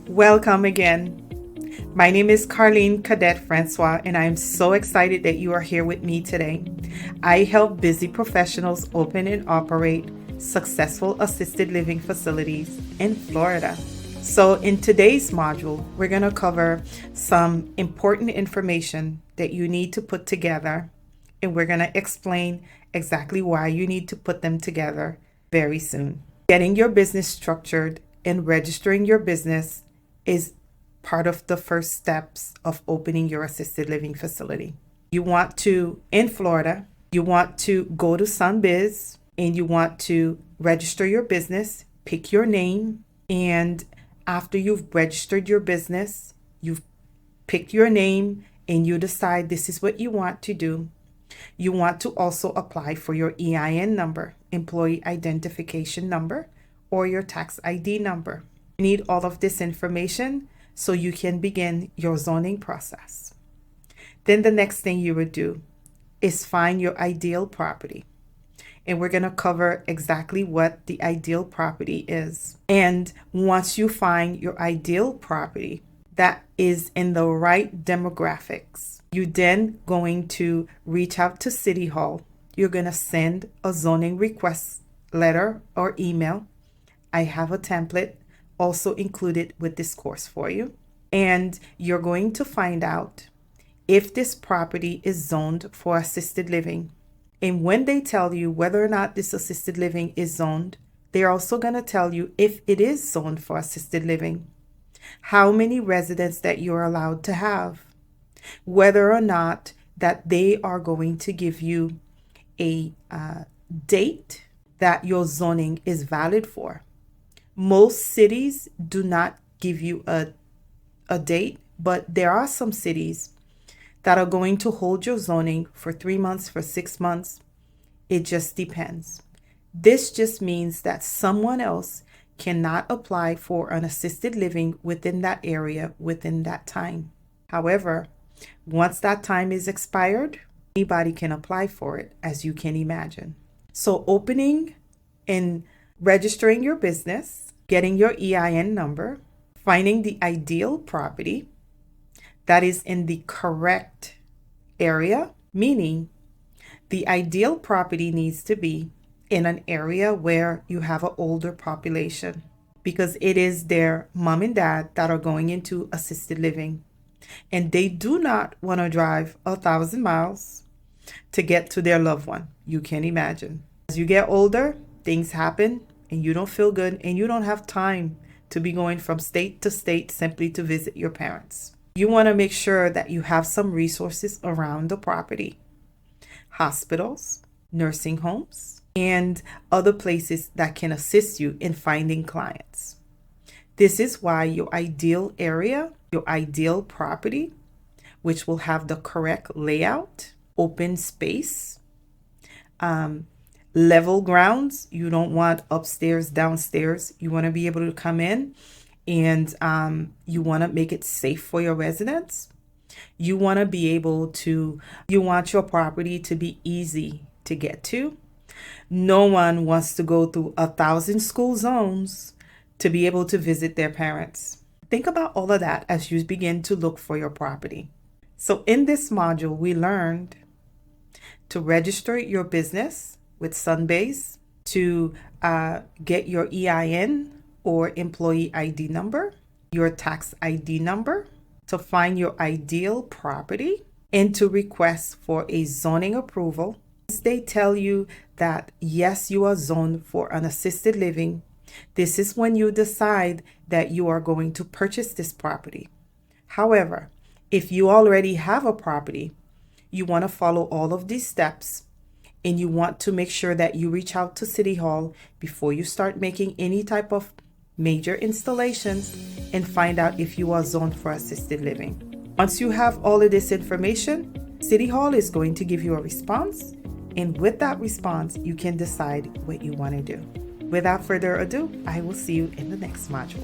Welcome again. My name is Carlene Cadet Francois, and I am so excited that you are here with me today. I help busy professionals open and operate successful assisted living facilities in Florida. So in today's module, we're going to cover some important information that you need to put together, and we're going to explain exactly why you need to put them together very soon. Getting your business structured and registering your business is part of the first steps of opening your assisted living facility. You want to, in Florida, you want to go to Sunbiz and you want to register your business, pick your name, and after you've registered your business, you've picked your name and you decide this is what you want to do. You want to also apply for your EIN number, employee identification number, or your tax ID number. You need all of this information so you can begin your zoning process. Then the next thing you would do is find your ideal property. And we're going to cover exactly what the ideal property is. And once you find your ideal property that is in the right demographics, you then going to reach out to City Hall. You're going to send a zoning request letter or email. I have a template also included with this course for you. And you're going to find out if this property is zoned for assisted living. And when they tell you whether or not this assisted living is zoned, they're also going to tell you if it is zoned for assisted living, how many residents that you're allowed to have, whether or not that they are going to give you a date that your zoning is valid for. Most cities do not give you a date, but there are some cities that are going to hold your zoning for 3 months, for 6 months. It just depends. This just means that someone else cannot apply for an assisted living within that area within that time. However, once that time is expired, anybody can apply for it, as you can imagine. So opening and registering your business, getting your EIN number, finding the ideal property that is in the correct area, meaning the ideal property needs to be in an area where you have an older population, because it is their mom and dad that are going into assisted living, and they do not want to drive 1,000 miles to get to their loved one. You can imagine. As you get older, things happen and you don't feel good and you don't have time to be going from state to state simply to visit your parents. You want to make sure that you have some resources around the property, hospitals, nursing homes, and other places that can assist you in finding clients. This is why your ideal area, your ideal property, which will have the correct layout, open space, level grounds. You don't want upstairs, downstairs. You want to be able to come in and you want to make it safe for your residents. You want to be able to, you want your property to be easy to get to. No one wants to go through 1,000 school zones to be able to visit their parents. Think about all of that as you begin to look for your property. So in this module, we learned to register your business with Sunbase, to get your EIN or employee ID number, your tax ID number, to find your ideal property, and to request for a zoning approval. Once they tell you that yes, you are zoned for an assisted living, this is when you decide that you are going to purchase this property. However, if you already have a property, you want to follow all of these steps, and you want to make sure that you reach out to City Hall before you start making any type of major installations and find out if you are zoned for assisted living. Once you have all of this information, City Hall is going to give you a response, and with that response, you can decide what you want to do. Without further ado, I will see you in the next module.